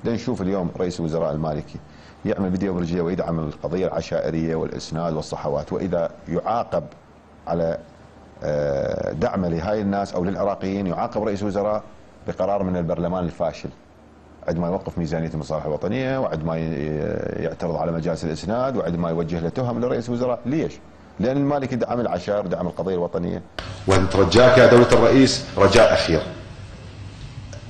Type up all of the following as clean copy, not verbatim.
لنشوف اليوم رئيس الوزراء المالكي يعمل فيديو برجليه ويدعم القضيه العشائريه والاسناد والصحوات، واذا يعاقب على دعمه لهاي الناس او للعراقيين يعاقب رئيس الوزراء بقرار من البرلمان الفاشل، عندما يوقف ميزانيه المصالح الوطنيه، وعندما يعترض على مجالس الاسناد، وعندما يوجه له تهم لرئيس الوزراء. ليش؟ لان المالكي دعم العشائر ودعم القضيه الوطنيه. ونترجاك يا دوله الرئيس رجاء اخير،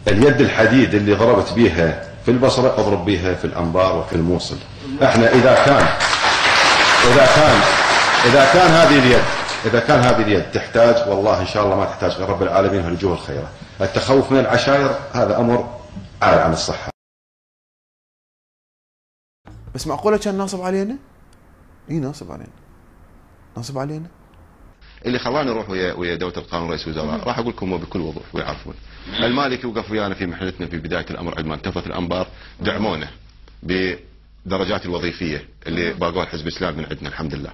اليد الحديد اللي ضربت بيها في البصره اضرب بيها في الانبار وفي الموصل. احنا اذا كان هذه اليد تحتاج، والله ان شاء الله ما تحتاج غير رب العالمين ولجوه الخيره. التخوف من العشائر هذا امر عار عن الصحه. بس معقوله كان ناصب علينا؟ اي ناصب علينا. اللي خلاني اروح ويا دوله القانون رئيس الوزراء راح اقول لكم بكل وضوح ويعرفون. المالكي وقف ويانا في محنتنا في بدايه الامر عندما انتفت الانبار، دعمونا بدرجات الوظيفيه اللي باقوها الحزب الاسلامي من عندنا الحمد لله.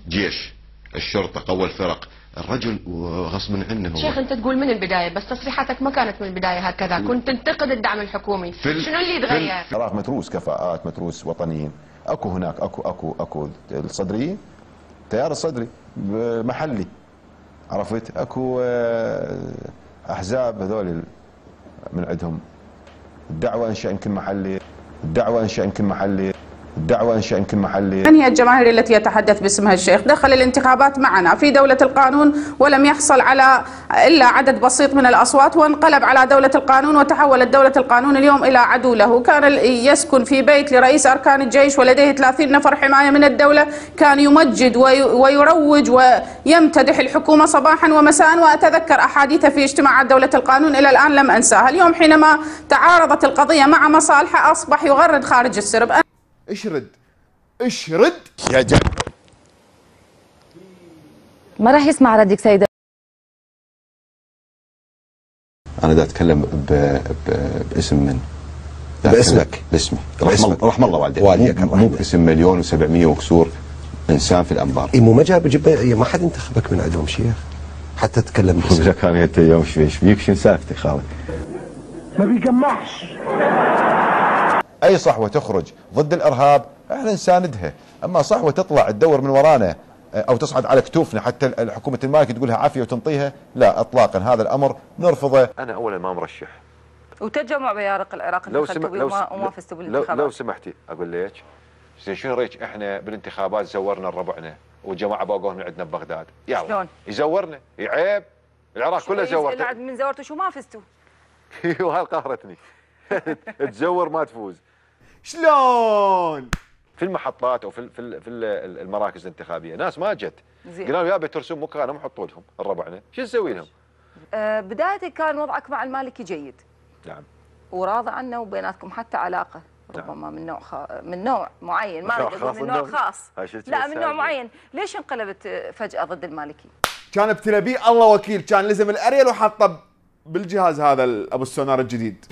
جيش، الشرطه، قوى الفرق، الرجل وغصب عنه هو. شيخ انت تقول من البدايه، بس تصريحاتك ما كانت من البدايه هكذا، كنت تنتقد الدعم الحكومي. شنو اللي يتغير؟ العراق متروس كفاءات، متروس وطنيين. اكو هناك اكو الصدريين، التيار الصدري محلي، عرفت؟ اكو احزاب هذول من عندهم الدعوه انشا يمكن محلي. من هي الجماهير التي يتحدث باسمها الشيخ؟ دخل الانتخابات معنا في دولة القانون ولم يحصل على إلا عدد بسيط من الأصوات، وانقلب على دولة القانون وتحولت دولة القانون اليوم إلى عدو له. كان يسكن في بيت لرئيس أركان الجيش ولديه 30 نفر حماية من الدولة، كان يمجد ويروج ويمتدح الحكومة صباحا ومساء، وأتذكر أحاديثه في اجتماعات دولة القانون إلى الآن لم أنساها. اليوم حينما تعارضت القضية مع مصالحه أصبح يغرد خارج السرب. اشرد يا جماعة ما راح يسمع ردك سيدة. انا دا اتكلم باسم من؟ باسمك؟ باسمي. رحم الله والديك مو باسم 1,700,000 وكسور انسان في الانبار. مو ما جاب ما حد انتخبك من عندهم شيخ حتى تتكلم باسمك. كان انت اليوم ايش بيك؟ شنو سالفتك خالد؟ ما بيجمعش. اي صحوه تخرج ضد الارهاب احنا نساندها، اما صحوه تطلع تدور من ورانا او تصعد على كتوفنا حتى الحكومه المالكي تقولها عافيه وتنطيها، لا اطلاقا، هذا الامر نرفضه. انا اولا ما مرشح. وتجمع بيارق العراق وما فزتوا بالانتخابات. لو سمحتي اقول لك زين شنو رايك احنا بالانتخابات زورنا ربعنا وجماعه باقوهم من عندنا ببغداد، يلا شلون؟ يزورنا، عيب، العراق كله زورت. من زورتوا شو ما فزتوا؟ ايوه هاي قهرتني. تزور ما تفوز. شلون؟ في المحطات او في المراكز الانتخابيه ناس ما جت، قالوا يا بترسم مكانهم حطوا لهم الربعنا، شو نسوي لهم؟ بدايتك كان وضعك مع المالكي جيد. نعم. وراضي عنه وبيناتكم حتى علاقه ربما من نوع من نوع معين، ما اريد اقول من نوع خاص، لا من نوع معين. ليش انقلبت فجاه ضد المالكي؟ كان ابتلى بيه الله وكيل، كان لزم الاريل وحطه بالجهاز هذا ابو السونار الجديد.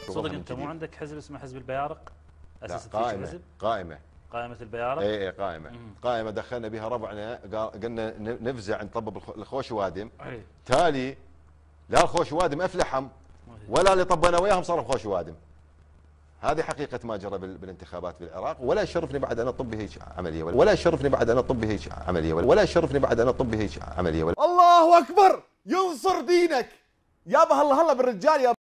صدق انت مو عندك حزب اسمه حزب البيارق؟ اسست قائمه قائمه البيارق؟ اي قائمه دخلنا بها ربعنا، قلنا نفزع نطبب الخوش وادم، تالي لا الخوش وادم افلحهم ولا اللي طبنا وياهم صاروا خوش وادم. هذه حقيقه ما جرى بالانتخابات بالعراق، ولا يشرفني بعد ان اطب هيك عمليه، الله اكبر، ينصر دينك يابا. هلا بالرجال يابا.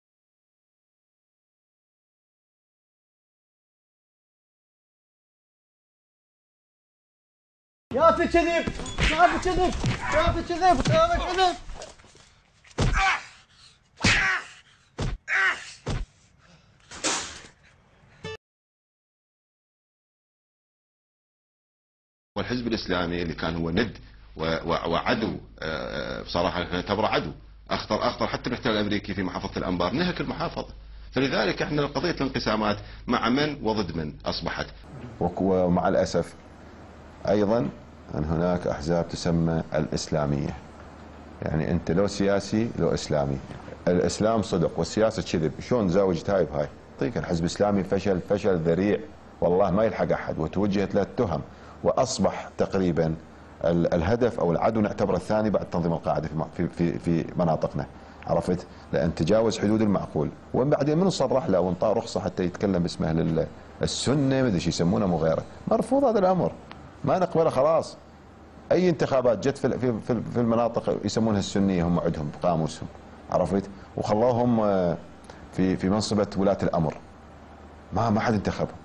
شافي كذب. والحزب الاسلامي اللي كان هو ند وعدو، بصراحه احنا نعتبره عدو اخطر حتى الاحتلال الامريكي في محافظه الانبار، نهك المحافظه. فلذلك احنا قضيه الانقسامات مع من وضد من اصبحت. ومع الاسف ايضا ان هناك احزاب تسمى الاسلاميه، يعني انت لو سياسي لو اسلامي، الاسلام صدق والسياسه كذب، شلون زاوجت هاي بهاي؟ طيب الحزب الاسلامي فشل ذريع والله ما يلحق احد، وتوجهت له التهم، واصبح تقريبا الهدف او العدو نعتبره الثاني بعد تنظيم القاعده في مناطقنا. عرفت؟ لان تجاوز حدود المعقول، وبعدين من صرح له وانطاه رخصه حتى يتكلم باسمه للسنه، ما ادري شو يسمونه مو غيره، مرفوض هذا الامر، ما نقبله خلاص. اي انتخابات جت في المناطق يسمونها السنيه هم عندهم بقاموسهم، عرفت؟ وخلوهم في منصبه ولاة الامر. ما حد انتخبهم.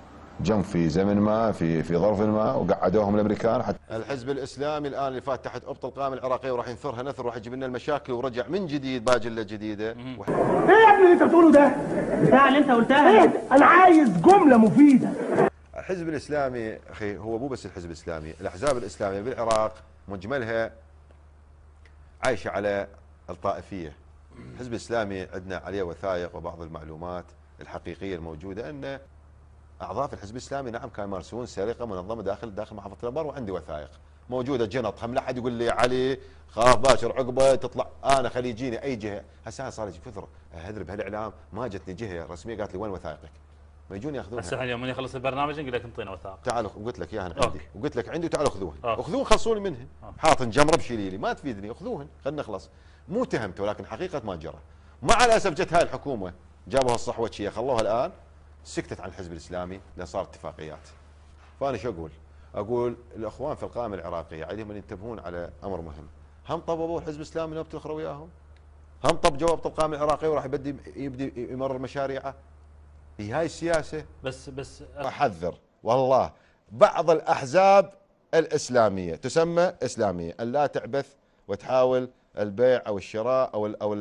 جم في زمن ما في ظرف ما وقعدوهم الامريكان حتى. الحزب الاسلامي الان اللي فات تحت ابط القائمه العراقيه وراح ينثرها نثر وراح يجيب لنا المشاكل ورجع من جديد باجله جديده. ايه يا ابني اللي انت بتقوله ده؟ بتاع اللي انت قلتها. ايه انا عايز جمله مفيده. الحزب الاسلامي اخي هو مو بس الحزب الاسلامي، الاحزاب الاسلاميه بالعراق مجملها عايشه على الطائفيه. الحزب الاسلامي عندنا عليه وثائق وبعض المعلومات الحقيقيه الموجوده ان اعضاء في الحزب الاسلامي نعم كانوا يمارسون سرقه منظمه داخل محافظه الانبار، وعندي وثائق موجوده جنطهم، لا احد يقول لي علي خلاص باشر عقبه تطلع انا خلي يجيني اي جهه، هسه صار يجي كثر اهذر بهالاعلام ما جتني جهه رسميه قالت لي وين وثائقك؟ ما يجون ياخذونها. هسه اليوم من يخلص البرنامج نقول لك انطينا وثائق. تعالوا قلت لك اياها عندي وقلت لك عندي وتعالوا خذوهن، اخذوهن خلصوني منهن، حاطن جمره بشيلي لي ما تفيدني، اخذوهن خلينا نخلص. مو تهمته ولكن حقيقه ما جرى. مع الاسف جت هاي الحكومه جابوها الصحوتشيه خلوها الان سكتت عن الحزب الاسلامي لان صارت اتفاقيات. فانا شو اقول؟ اقول الاخوان في القائمه العراقيه عليهم ان ينتبهون على امر مهم. هم طببوا الحزب الاسلامي نوبه الاخرى وياهم؟ هم طب جواب القائمه العراقيه وراح يبدي يمرر مشاريعه؟ هي هاي السياسه. بس احذر والله بعض الاحزاب الاسلاميه تسمى اسلاميه ان لا تعبث وتحاول البيع او الشراء او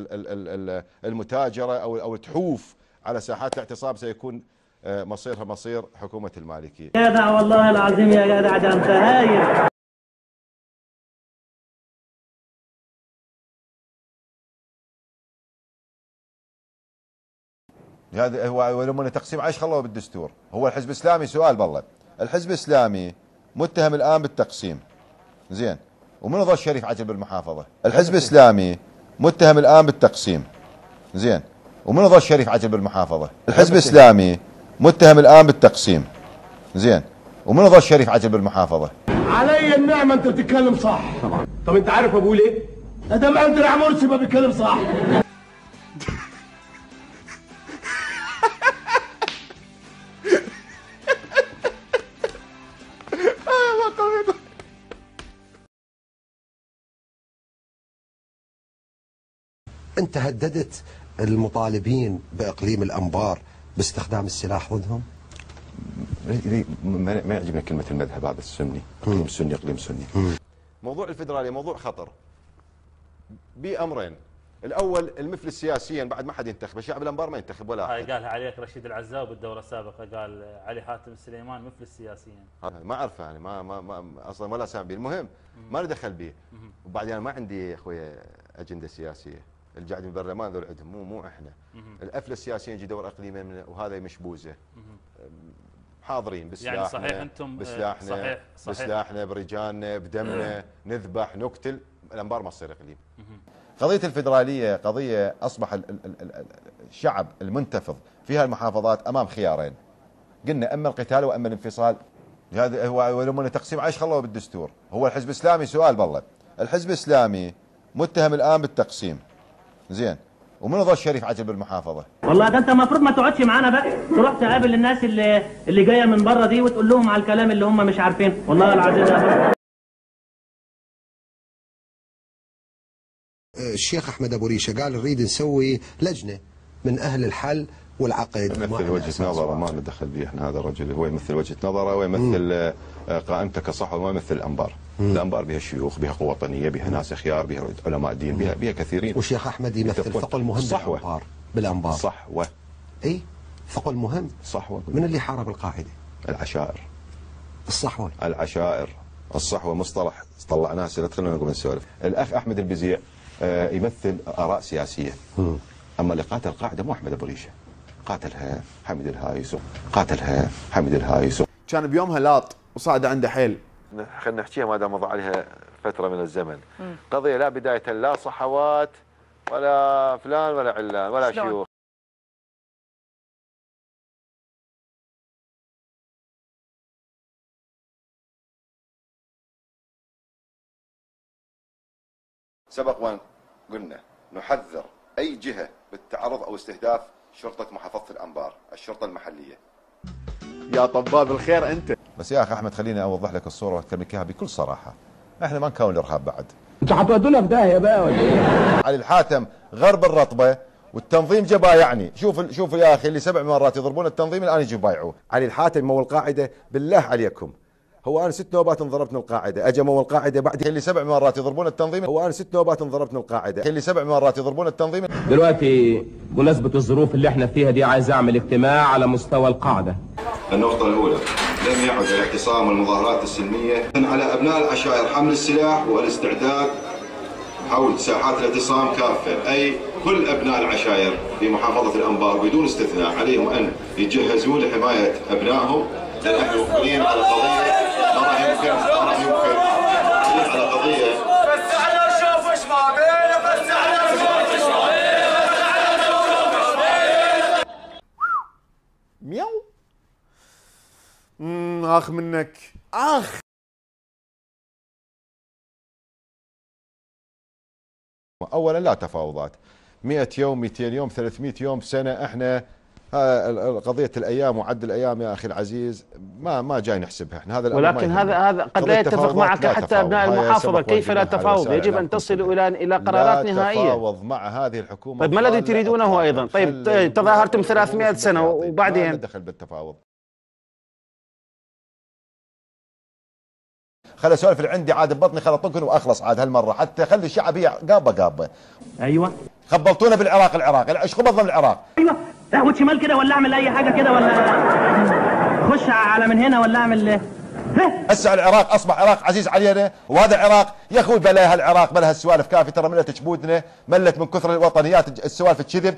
المتاجره او تحوف على ساحات الاعتصام سيكون مصيرها مصير حكومه المالكي. جدع والله العظيم يا جدع ده انت هايل. هذا هو لما تقسيم عيش خلوه بالدستور. هو الحزب الاسلامي سؤال بالله، الحزب الاسلامي متهم الان بالتقسيم زين ومن ظل الشريف عجل بالمحافظه. الحزب الاسلامي متهم الان بالتقسيم زين ومن ظل الشريف عجل بالمحافظه. الحزب الاسلامي متهم الان بالتقسيم زين ومن ظل الشريف عجل بالمحافظه. علي النعمه انت بتتكلم صح. طب انت عارف بقول ايه؟ ادم اندرع مرسي ما بيتكلم صح. أنت هددت المطالبين بإقليم الأنبار باستخدام السلاح ضدهم؟ ما يعجبنا كلمة المذهب هذا السني، إقليم سني إقليم سني. موضوع الفدرالية موضوع خطر بأمرين، الأول المثل السياسيا بعد ما حد ينتخب، الشعب الأنبار ما ينتخب ولا أحد. هاي قالها عليك رشيد العزاء بالدورة السابقة، قال علي حاتم السليمان مثل السياسيين. ما أعرفه يعني ما أصلا ولا سامع به، المهم ما له دخل به. وبعدين ما عندي يا أخوي أجندة سياسية، اللي قاعد من البرلمان ذول عندهم مو احنا. الافله السياسيين يجي دور اقليمي وهذا مشبوزه. حاضرين بسلاحنا يعني صحيح انتم بسلاحنا صحيح بسلاحنا برجالنا بدمنا نذبح نقتل، الانبار ما تصير اقليم. قضيه الفدراليه قضيه اصبح الشعب المنتفض فيها المحافظات امام خيارين، قلنا اما القتال واما الانفصال. هذا هو لما تقسيم عيش خلوه بالدستور. هو الحزب الاسلامي سؤال بالله، الحزب الاسلامي متهم الان بالتقسيم زين ومن ظل الشريف عجل بالمحافظه. والله ده انت المفروض ما تقعدش معانا بقى، تروح تقابل الناس اللي جايه من بره دي وتقول لهم على الكلام اللي هم مش عارفينه، والله العظيم. الشيخ احمد ابو ريشه قال نريد نسوي لجنه من اهل الحل والعقد. يمثل وجهه نظره ما ندخل به احنا، هذا الرجل هو يمثل وجهه نظره ويمثل قائمته كصح وما يمثل الانبار. الانبار بها شيوخ، بها قوه وطنيه، بها ناس خيار، بها علماء دين، بها كثيرين. والشيخ احمد يمثل ثقل مهم الصحوه بالانبار. صحوه. اي ثقل مهم. صحوه. من اللي حارب القاعده؟ العشائر. الصحوه. العشائر. الصحوه مصطلح طلعناه سنه خلينا نقول نسولف. الاخ احمد البزيع يمثل اراء سياسيه. اما اللي قاتل القاعده مو احمد ابو ريشه، قاتلها حمد الهايسو، قاتلها حمد الهايسو. كان بيومها لاط وصعد عنده حيل. خلينا نحكيها ما دام مضى عليها فتره من الزمن. قضيه لا بدايه لا صحوات ولا فلان ولا علان ولا شيوخ. سبق وان قلنا نحذر اي جهه بالتعرض او استهداف شرطه محافظه الانبار، الشرطه المحليه. يا طباب الخير انت. بس يا اخي احمد خليني اوضح لك الصوره واكلمك اياها بكل صراحه، احنا ما نكون الارهاب بعد. انتوا هتودونا في داهيه بقى ولا ايه؟ علي الحاتم غرب الرطبه والتنظيم جبا يعني، شوف يا اخي اللي 7 مرات يضربون التنظيم الان يجوا يبايعوه. علي الحاتم مو القاعده بالله عليكم. هو انا 6 نوبات انضربت من القاعده، اجى مو القاعده بعد اللي 7 مرات يضربون التنظيم. هو انا 6 نوبات انضربت من القاعده، اللي 7 مرات يضربون التنظيم. دلوقتي بمناسبه الظروف اللي احنا فيها دي عايز اعمل اجتماع على مستوى القاعده. النقطه الاولى، لم يعد الاعتصام والمظاهرات السلميه على ابناء العشائر حمل السلاح والاستعداد حول ساحات الاعتصام كافه، اي كل ابناء العشائر في محافظه الانبار بدون استثناء عليهم ان يتجهزوا لحمايه ابنائهم، لان احنا مقبلين على قضيه ما راح يمكن على قضيه. بس احنا نشوف ايش ما بينا، بس احنا نشوف ايش ما بينا. مياو. اخ منك اخ. اولا لا تفاوضات 100 يوم 200 يوم 300 يوم سنه، احنا قضيه الايام وعد الايام يا اخي العزيز ما جاي نحسبها احنا. هذا ولكن هذا قد لا يتفق معك حتى ابناء المحافظه. كيف لا تفاوض؟ يجب ان تصلوا الى قرارات نهائيه. لا تفاوض مع هذه الحكومه. طيب ما الذي تريدونه ايضا؟ طيب تظاهرتم 300 سنه وبعدين ما ندخل بالتفاوض. خلي اسولف اللي عندي عاد ببطني خلطكن واخلص عاد هالمره، حتى خلي الشعب قابه. ايوه خبلتونا بالعراق ايش خبطنا بالعراق؟ ايوه اهوت شمال كده ولا اعمل اي حاجه كده ولا خش على من هنا ولا اعمل هسه العراق اصبح عراق عزيز علينا، وهذا العراق يا اخوي بلا هالعراق بلا هالسوالف كافي، ترى ملت جبودنا، ملت من كثر الوطنيات السوالف الكذب.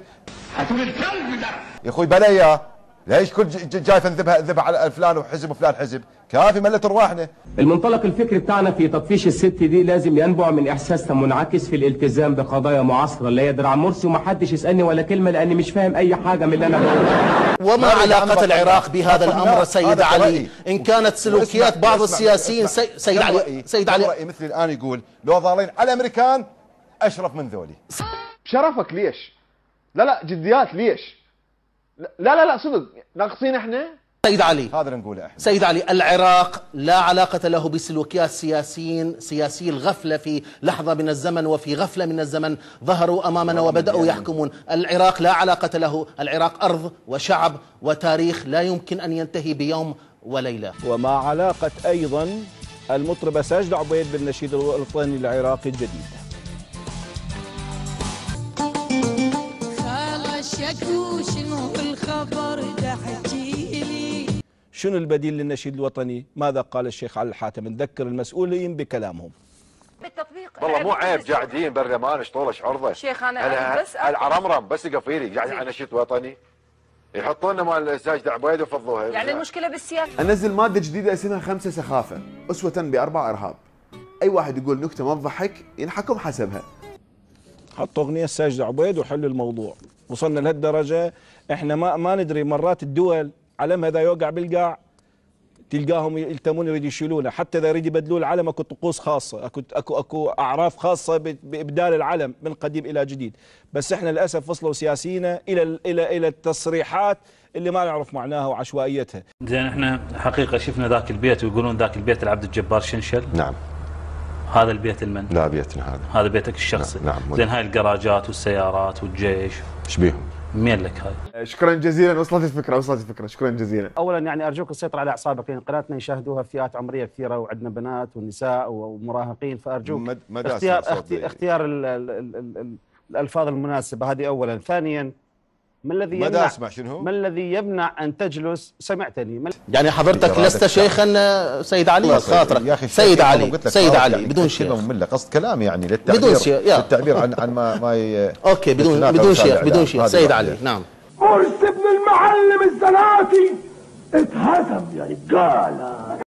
يا اخوي بلا يا ليش كل جاي ذبح على فلان وحزب وفلان حزب، كافي ملت ارواحنا. المنطلق الفكري بتاعنا في تطفيش الست دي لازم ينبع من احساسنا منعكس في الالتزام بقضايا معاصره لا يدرع مرسي، ومحدش يسالني ولا كلمه لاني مش فاهم اي حاجه من اللي انا بقوله. وما علاقه العراق بهذا الامر سيد علي؟ ان كانت سلوكيات بعض السياسيين سيد علي رأي مثلي الان يقول لو ضالين على الامريكان اشرف من ذولي. شرفك ليش؟ لا جديات ليش؟ لا صدق ناقصين احنا. سيد علي هذا اللي نقوله احنا. سيد علي العراق لا علاقة له بسلوكيات سياسي الغفلة في لحظة من الزمن، وفي غفلة من الزمن ظهروا أمامنا وبدأوا يحكمون. العراق لا علاقة له، العراق أرض وشعب وتاريخ لا يمكن أن ينتهي بيوم وليلة. وما علاقة أيضا المطربة ساجدة عبيد بالنشيد الوطني العراقي الجديد؟ شنو الخبر تحكيلي؟ شنو البديل للنشيد الوطني؟ ماذا قال الشيخ علي الحاتم؟ نذكر المسؤولين بكلامهم. بالتطبيق والله مو عيب قاعدين برلمان اشطوله عرضه. شيخ انا بس العرمرم بس يقفيلي قاعد على نشيد وطني يحطوا لنا مال ساجد عبيد ويفضوها. يعني المشكله بالسياسه. انزل ماده جديده اسمها 5 سخافه اسوه ب4 ارهاب. اي واحد يقول نكته ما تضحك ينحكم حسبها. حطوا اغنيه ساجد عبيد وحلوا الموضوع. وصلنا لهالدرجه احنا ما ندري، مرات الدول علمها اذا يوقع بالقاع تلقاهم يلتمون يريد يشيلونه، حتى اذا يريد يبدلوا العلم اكو طقوس خاصه، اكو اعراف خاصه بابدال العلم من قديم الى جديد، بس احنا للاسف وصلوا سياسينا الى التصريحات اللي ما نعرف معناها وعشوائيتها. زين احنا حقيقه شفنا ذاك البيت ويقولون ذاك البيت العبد الجبار شنشل. نعم. هذا البيت المن؟ لا بيتنا هذا بيتك الشخصي. نعم. زين هاي الجراجات والسيارات والجيش ايش بيهم؟ مين لك هاي؟ شكرا جزيلا، وصلت الفكره، شكرا جزيلا. اولا يعني ارجوك السيطره على اعصابك، لان قناتنا يشاهدوها فئات عمريه كثيره وعندنا بنات ونساء ومراهقين، فارجوك اختيار الالفاظ المناسبه هذه اولا. ثانيا ما الذي يمنع ان تجلس؟ سمعتني يعني حضرتك لست شيخا سيد علي خاطرك سيد علي بدون شيخ ممله قصد كلام يعني للتعبير عن ما اوكي بدون شيخ سيد علي. نعم. مرسي ابن المعلم الزناتي اتهزم يا رجاله.